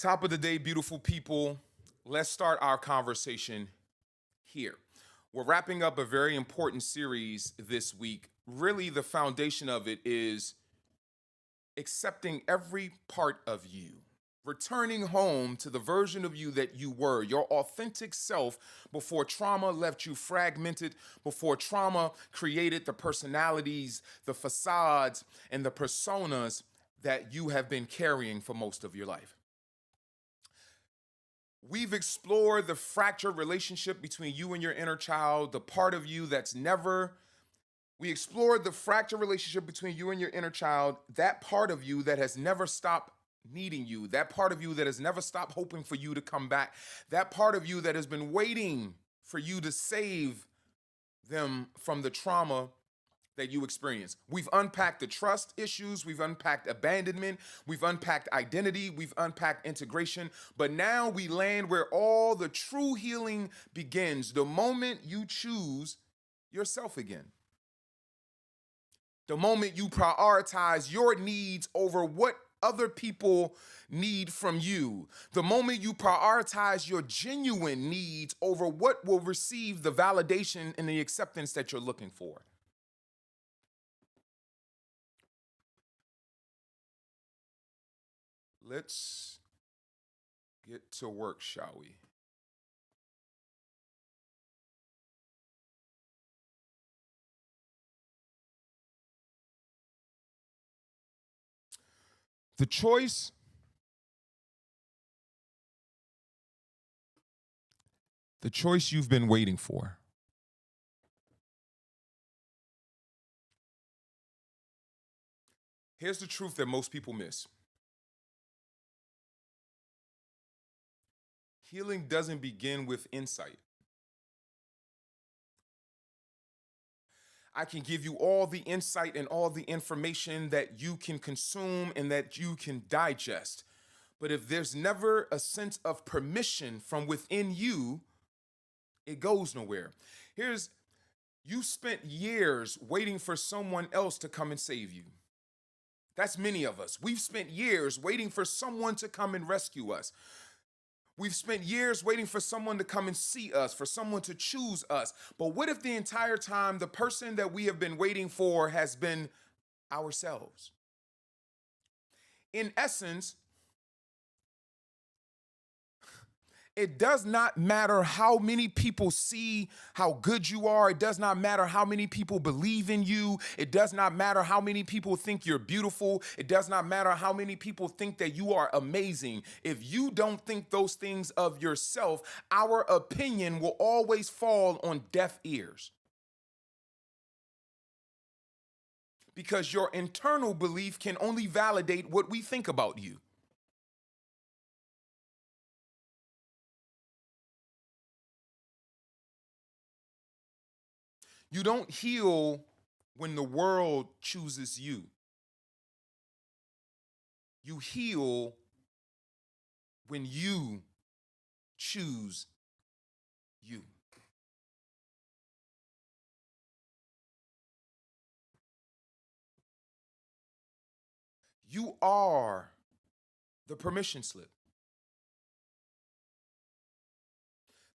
Top of the day, beautiful people. Let's start our conversation here. We're wrapping up a very important series this week. Really, the foundation of it is accepting every part of you, returning home to the version of you that you were, your authentic self before trauma left you fragmented, before trauma created the personalities, the facades, and the personas that you have been carrying for most of your life. We've explored the fractured relationship between you and your inner child, the part of you that's never. We explored the fractured relationship between you and your inner child, that part of you that has never stopped needing you, that part of you that has never stopped hoping for you to come back, that part of you that has been waiting for you to save them from the trauma that you experience. We've unpacked the trust issues, we've unpacked abandonment, we've unpacked identity, we've unpacked integration, but now we land where all the true healing begins, the moment you choose yourself again. The moment you prioritize your needs over what other people need from you. The moment you prioritize your genuine needs over what will receive the validation and the acceptance that you're looking for. Let's get to work, shall we? The choice you've been waiting for. Here's the truth that most people miss. Healing doesn't begin with insight. I can give you all the insight and all the information that you can consume and that you can digest. But if there's never a sense of permission from within you, it goes nowhere. You spent years waiting for someone else to come and save you. That's many of us. We've spent years waiting for someone to come and rescue us. We've spent years waiting for someone to come and see us, for someone to choose us. But what if the entire time the person that we have been waiting for has been ourselves? In essence, it does not matter how many people see how good you are. It does not matter how many people believe in you. It does not matter how many people think you're beautiful. It does not matter how many people think that you are amazing. If you don't think those things of yourself, our opinion will always fall on deaf ears. Because your internal belief can only validate what we think about you. You don't heal when the world chooses you. You heal when you choose you. You are the permission slip.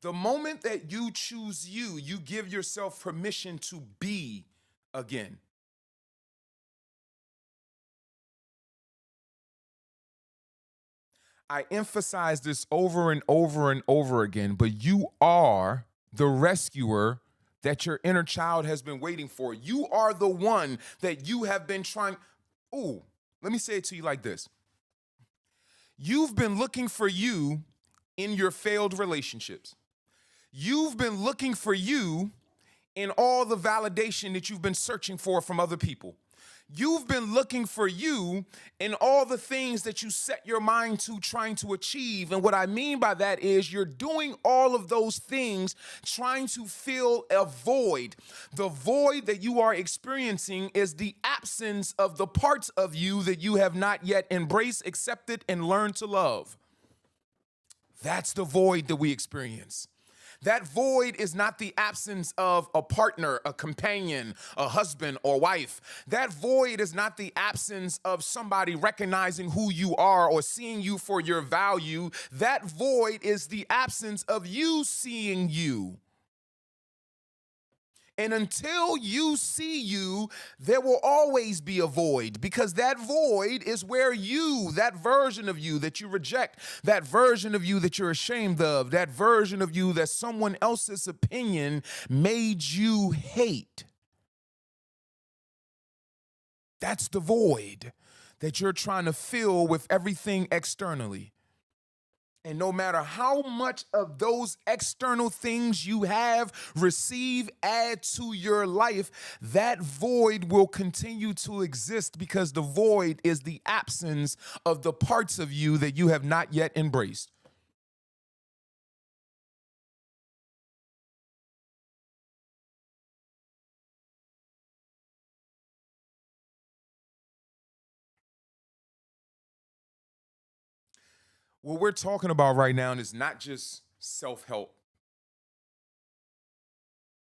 The moment that you choose you, you give yourself permission to be again. I emphasize this over and over and over again, but you are the rescuer that your inner child has been waiting for. You are the one that you have been trying. Ooh, let me say it to you like this. You've been looking for you in your failed relationships. You've been looking for you in all the validation that you've been searching for from other people. You've been looking for you in all the things that you set your mind to trying to achieve. And what I mean by that is you're doing all of those things trying to fill a void. The void that you are experiencing is the absence of the parts of you that you have not yet embraced, accepted, and learned to love. That's the void that we experience. That void is not the absence of a partner, a companion, a husband or wife. That void is not the absence of somebody recognizing who you are or seeing you for your value. That void is the absence of you seeing you. And until you see you, there will always be a void, because that void is where you, that version of you that you reject, that version of you that you're ashamed of, that version of you that someone else's opinion made you hate. That's the void that you're trying to fill with everything externally. And no matter how much of those external things you have, receive, add to your life, that void will continue to exist, because the void is the absence of the parts of you that you have not yet embraced. What we're talking about right now is not just self-help.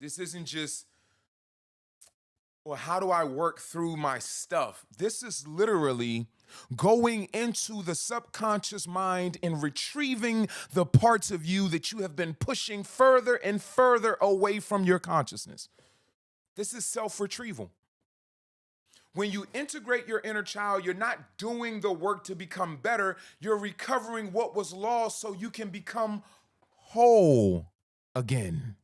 This isn't just, well, how do I work through my stuff? This is literally going into the subconscious mind and retrieving the parts of you that you have been pushing further and further away from your consciousness. This is self-retrieval. When you integrate your inner child, you're not doing the work to become better. You're recovering what was lost so you can become whole again.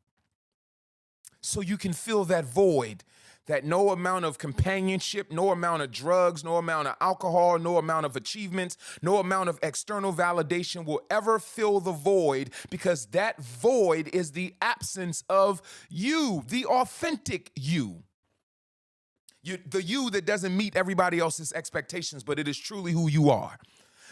So you can fill that void that no amount of companionship, no amount of drugs, no amount of alcohol, no amount of achievements, no amount of external validation will ever fill the void, because that void is the absence of you, the authentic you. The you that doesn't meet everybody else's expectations, but it is truly who you are.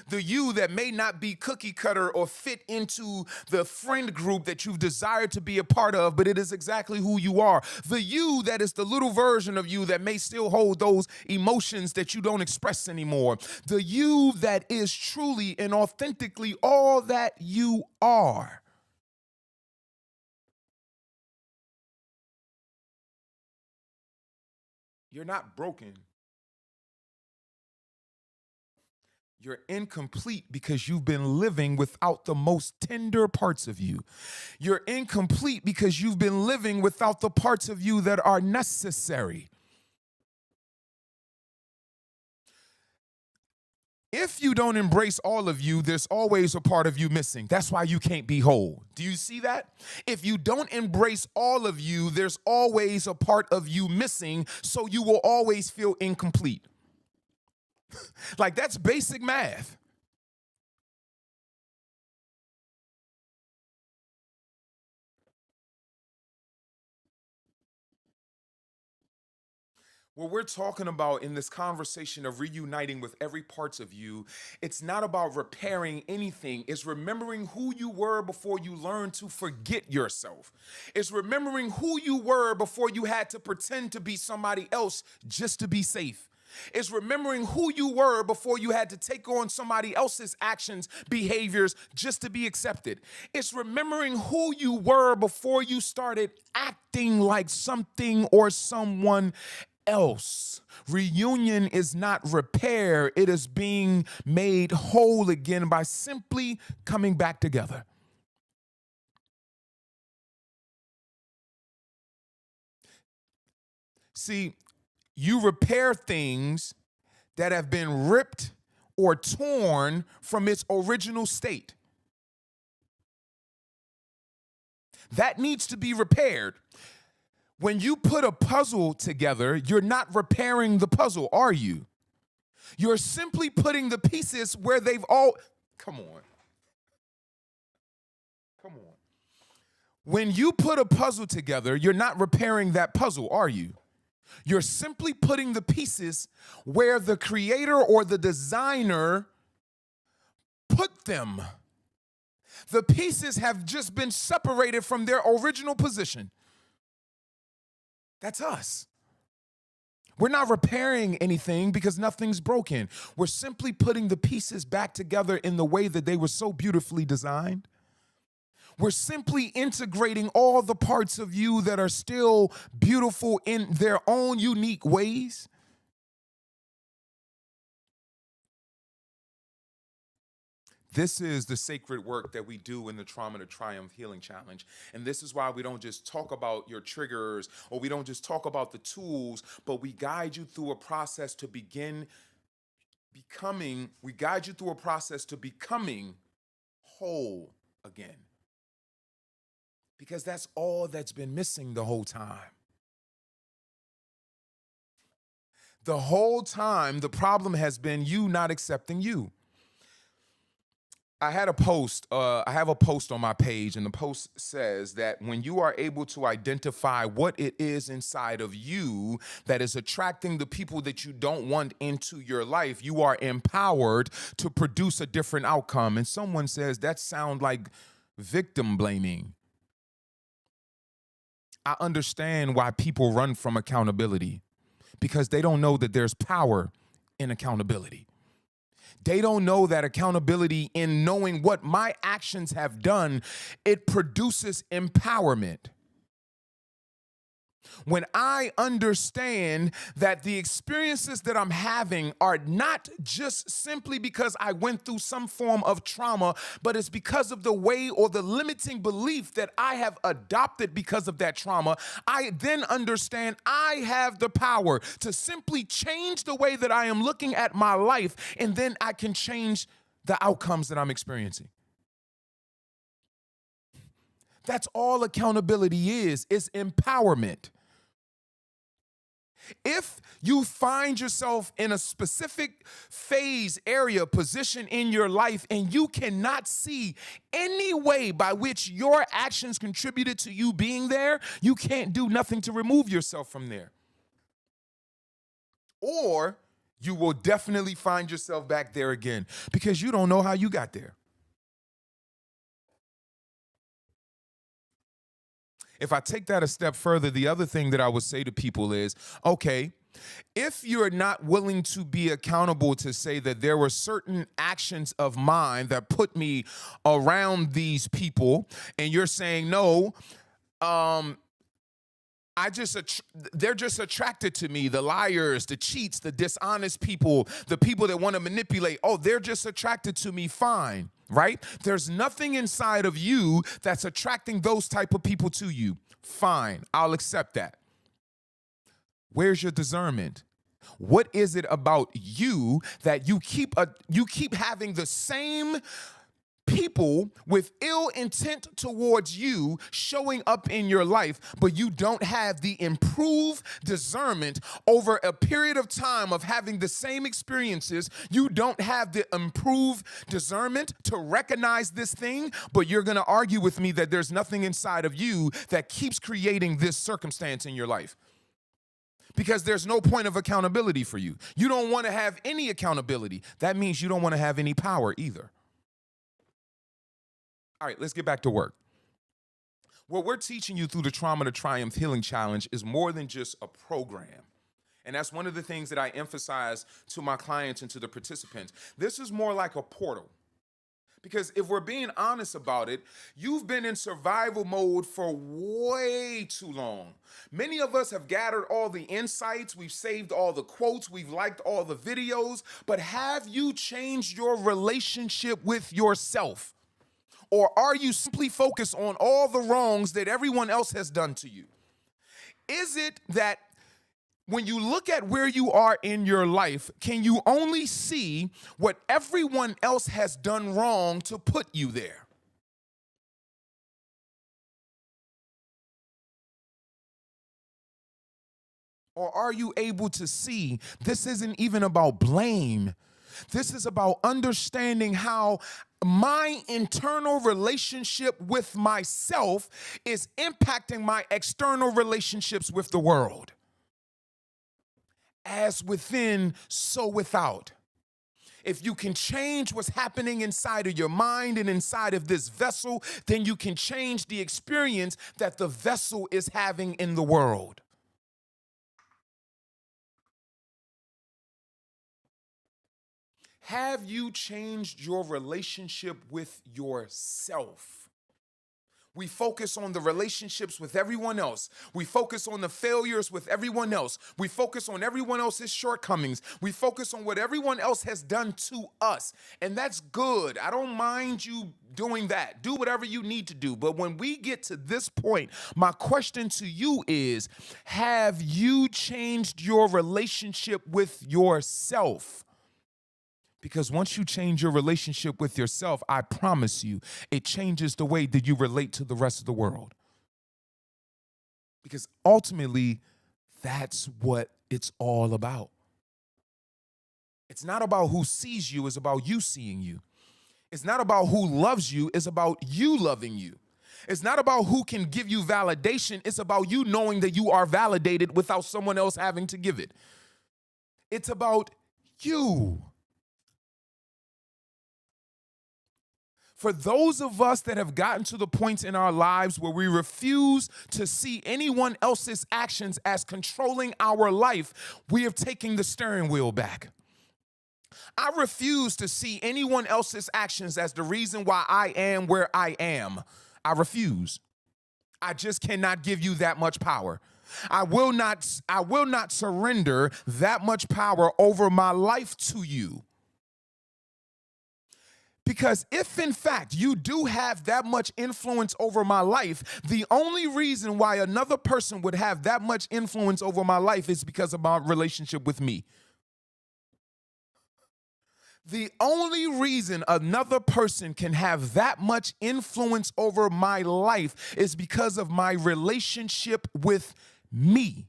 The you that may not be cookie cutter or fit into the friend group that you've desired to be a part of, but it is exactly who you are. The you that is the little version of you that may still hold those emotions that you don't express anymore. The you that is truly and authentically all that you are. You're not broken. You're incomplete because you've been living without the most tender parts of you. You're incomplete because you've been living without the parts of you that are necessary. If you don't embrace all of you, there's always a part of you missing. That's why you can't be whole. Do you see that? If you don't embrace all of you, there's always a part of you missing, so you will always feel incomplete. Like, that's basic math. What we're talking about in this conversation of reuniting with every parts of you, it's not about repairing anything. It's remembering who you were before you learned to forget yourself. It's remembering who you were before you had to pretend to be somebody else just to be safe. It's remembering who you were before you had to take on somebody else's actions, behaviors, just to be accepted. It's remembering who you were before you started acting like something or someone else. Reunion is not repair. It is being made whole again by simply coming back together. See, you repair things that have been ripped or torn from its original state. That needs to be repaired. When you put a puzzle together, you're not repairing the puzzle, are you? You're simply putting the pieces where they've all... Come on. Come on. When you put a puzzle together, you're not repairing that puzzle, are you? You're simply putting the pieces where the creator or the designer put them. The pieces have just been separated from their original position. That's us. We're not repairing anything because nothing's broken. We're simply putting the pieces back together in the way that they were so beautifully designed. We're simply integrating all the parts of you that are still beautiful in their own unique ways. This is the sacred work that we do in the Trauma to Triumph Healing Challenge. And this is why we don't just talk about your triggers, or we don't just talk about the tools, but we guide you through a process to becoming whole again. Because that's all that's been missing the whole time. The whole time, the problem has been you not accepting you. I have a post on my page, and the post says that when you are able to identify what it is inside of you that is attracting the people that you don't want into your life, you are empowered to produce a different outcome. And someone says that sounds like victim blaming. I understand why people run from accountability, because they don't know that there's power in accountability. They don't know that accountability, in knowing what my actions have done, it produces empowerment. When I understand that the experiences that I'm having are not just simply because I went through some form of trauma, but it's because of the way or the limiting belief that I have adopted because of that trauma, I then understand I have the power to simply change the way that I am looking at my life, and then I can change the outcomes that I'm experiencing. That's all accountability is. It's empowerment. If you find yourself in a specific phase, area, position in your life, and you cannot see any way by which your actions contributed to you being there, you can't do nothing to remove yourself from there. Or you will definitely find yourself back there again because you don't know how you got there. If I take that a step further, the other thing that I would say to people is, okay, if you're not willing to be accountable to say that there were certain actions of mine that put me around these people, and you're saying, no, they're just attracted to me, the liars, the cheats, the dishonest people, the people that want to manipulate. Oh, they're just attracted to me, fine. Right? There's nothing inside of you that's attracting those type of people to you. Fine, I'll accept that. Where's your discernment? What is it about you that you keep having the same people with ill intent towards you showing up in your life, but you don't have the improved discernment over a period of time of having the same experiences? You don't have the improved discernment to recognize this thing, but you're going to argue with me that there's nothing inside of you that keeps creating this circumstance in your life. Because there's no point of accountability for you. You don't want to have any accountability. That means you don't want to have any power either. All right, let's get back to work. What we're teaching you through the Trauma to Triumph Healing Challenge is more than just a program. And that's one of the things that I emphasize to my clients and to the participants. This is more like a portal. Because if we're being honest about it, you've been in survival mode for way too long. Many of us have gathered all the insights, we've saved all the quotes, we've liked all the videos, but have you changed your relationship with yourself? Or are you simply focused on all the wrongs that everyone else has done to you? Is it that when you look at where you are in your life, can you only see what everyone else has done wrong to put you there? Or are you able to see this isn't even about blame? This is about understanding how my internal relationship with myself is impacting my external relationships with the world. As within, so without. If you can change what's happening inside of your mind and inside of this vessel, then you can change the experience that the vessel is having in the world. Have you changed your relationship with yourself? We focus on the relationships with everyone else. We focus on the failures with everyone else. We focus on everyone else's shortcomings. We focus on what everyone else has done to us. And that's good. I don't mind you doing that. Do whatever you need to do. But when we get to this point, my question to you is, have you changed your relationship with yourself? Because once you change your relationship with yourself, I promise you, it changes the way that you relate to the rest of the world. Because ultimately, that's what it's all about. It's not about who sees you, it's about you seeing you. It's not about who loves you, it's about you loving you. It's not about who can give you validation, it's about you knowing that you are validated without someone else having to give it. It's about you. For those of us that have gotten to the point in our lives where we refuse to see anyone else's actions as controlling our life, we are taking the steering wheel back. I refuse to see anyone else's actions as the reason why I am where I am. I refuse. I just cannot give you that much power. I will not surrender that much power over my life to you. Because if, in fact, you do have that much influence over my life, the only reason why another person would have that much influence over my life is because of my relationship with me. The only reason another person can have that much influence over my life is because of my relationship with me.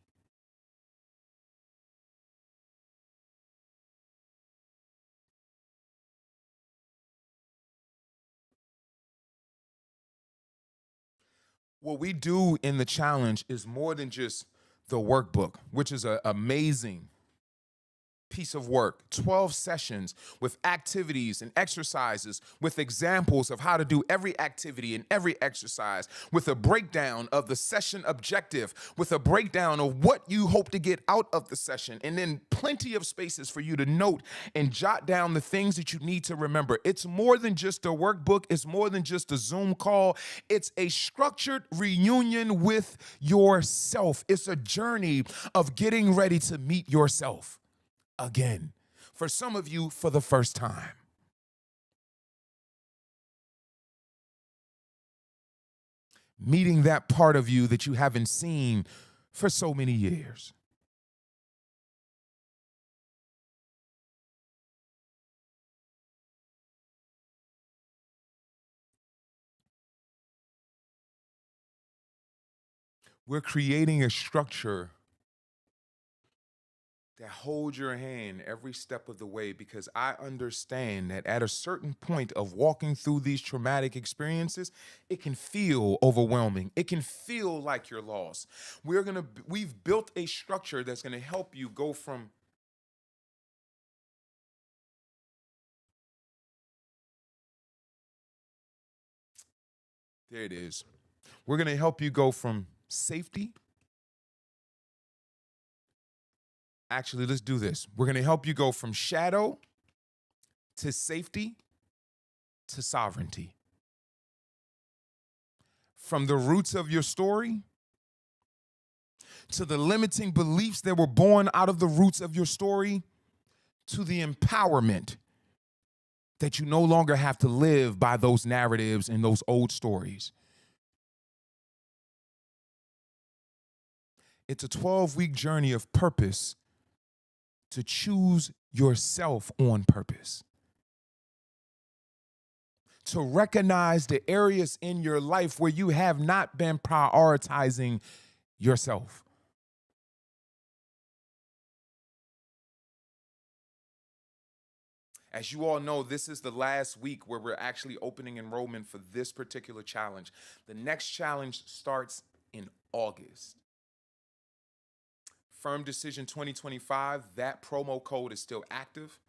What we do in the challenge is more than just the workbook, which is an amazing piece of work. 12 sessions with activities and exercises, with examples of how to do every activity and every exercise, with a breakdown of the session objective, with a breakdown of what you hope to get out of the session, and then plenty of spaces for you to note and jot down the things that you need to remember. It's more than just a workbook. It's more than just a Zoom call. It's a structured reunion with yourself. It's a journey of getting ready to meet yourself again. For some of you, for the first time. Meeting that part of you that you haven't seen for so many years. We're creating a structure that holds your hand every step of the way, because I understand that at a certain point of walking through these traumatic experiences, it can feel overwhelming. It can feel like you're lost. We've built a structure that's going to help you go from there it is. We're going to help you go from safety. Actually, let's do this. We're going to help you go from shadow to safety to sovereignty. From the roots of your story to the limiting beliefs that were born out of the roots of your story to the empowerment that you no longer have to live by those narratives and those old stories. It's a 12-week journey of purpose to choose yourself on purpose. To recognize the areas in your life where you have not been prioritizing yourself. As you all know, this is the last week where we're actually opening enrollment for this particular challenge. The next challenge starts in August. Firm Decision 2025, that promo code is still active.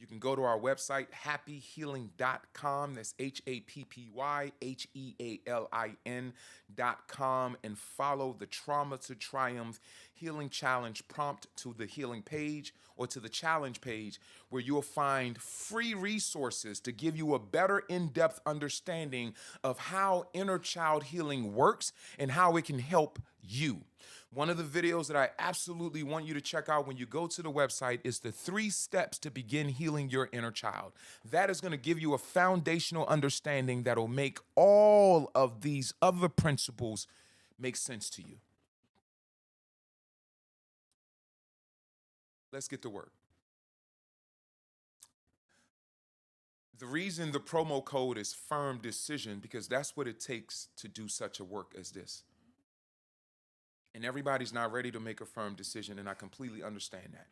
You can go to our website, happyhealing.com. That's HAPPYHEALIN.com, and follow the Trauma to Triumph Healing Challenge prompt to the healing page or to the challenge page, where you'll find free resources to give you a better in-depth understanding of how inner child healing works and how it can help you. One of the videos that I absolutely want you to check out when you go to the website is the 3 steps to begin healing your inner child. That is going to give you a foundational understanding that'll make all of these other principles make sense to you. Let's get to work. The reason the promo code is firm decision, because that's what it takes to do such a work as this. And everybody's not ready to make a firm decision, and I completely understand that.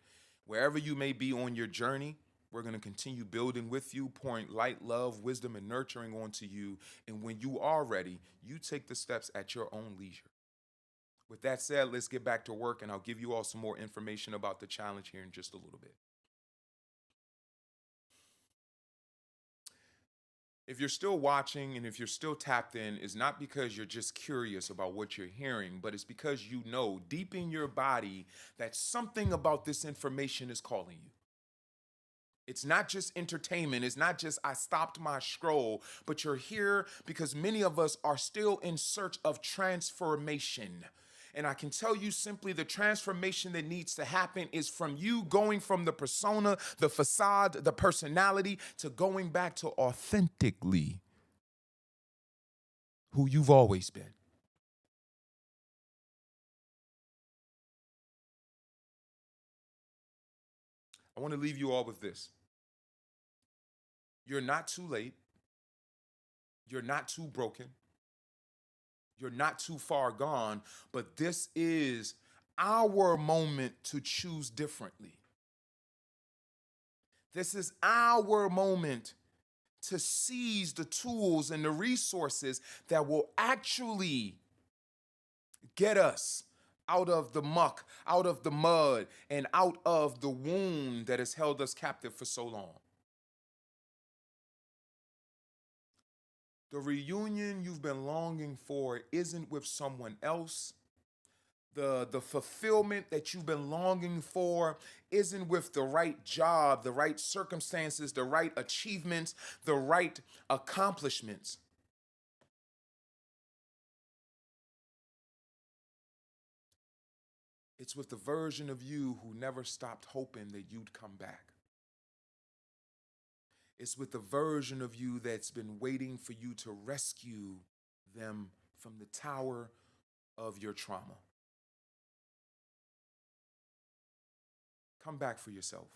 Wherever you may be on your journey, we're going to continue building with you, pouring light, love, wisdom, and nurturing onto you. And when you are ready, you take the steps at your own leisure. With that said, let's get back to work, and I'll give you all some more information about the challenge here in just a little bit. If you're still watching and if you're still tapped in, it's not because you're just curious about what you're hearing, but it's because you know deep in your body that something about this information is calling you. It's not just entertainment. It's not just I stopped my scroll, but you're here because many of us are still in search of transformation. And I can tell you simply the transformation that needs to happen is from you going from the persona, the facade, the personality, to going back to authentically who you've always been. I want to leave you all with this. You're not too late. You're not too broken. You're not too far gone, but this is our moment to choose differently. This is our moment to seize the tools and the resources that will actually get us out of the muck, out of the mud, and out of the wound that has held us captive for so long. The reunion you've been longing for isn't with someone else. The fulfillment that you've been longing for isn't with the right job, the right circumstances, the right achievements, the right accomplishments. It's with the version of you who never stopped hoping that you'd come back. It's with the version of you that's been waiting for you to rescue them from the tower of your trauma. Come back for yourself.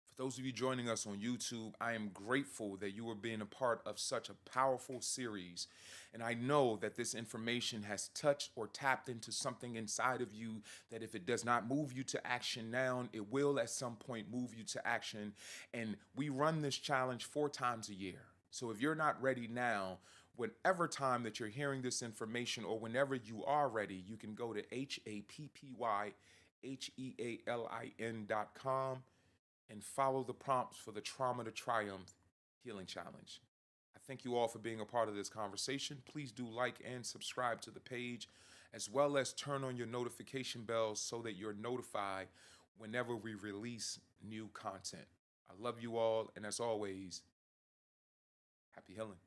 For those of you joining us on YouTube, I am grateful that you are being a part of such a powerful series. And I know that this information has touched or tapped into something inside of you that if it does not move you to action now, it will at some point move you to action. And we run this challenge 4 times a year. So if you're not ready now, whenever time that you're hearing this information or whenever you are ready, you can go to HAPPYHEALIN.com and follow the prompts for the Trauma to Triumph Healing Challenge. I thank you all for being a part of this conversation. Please do like and subscribe to the page, as well as turn on your notification bells so that you're notified whenever we release new content. I love you all, and as always, happy healing.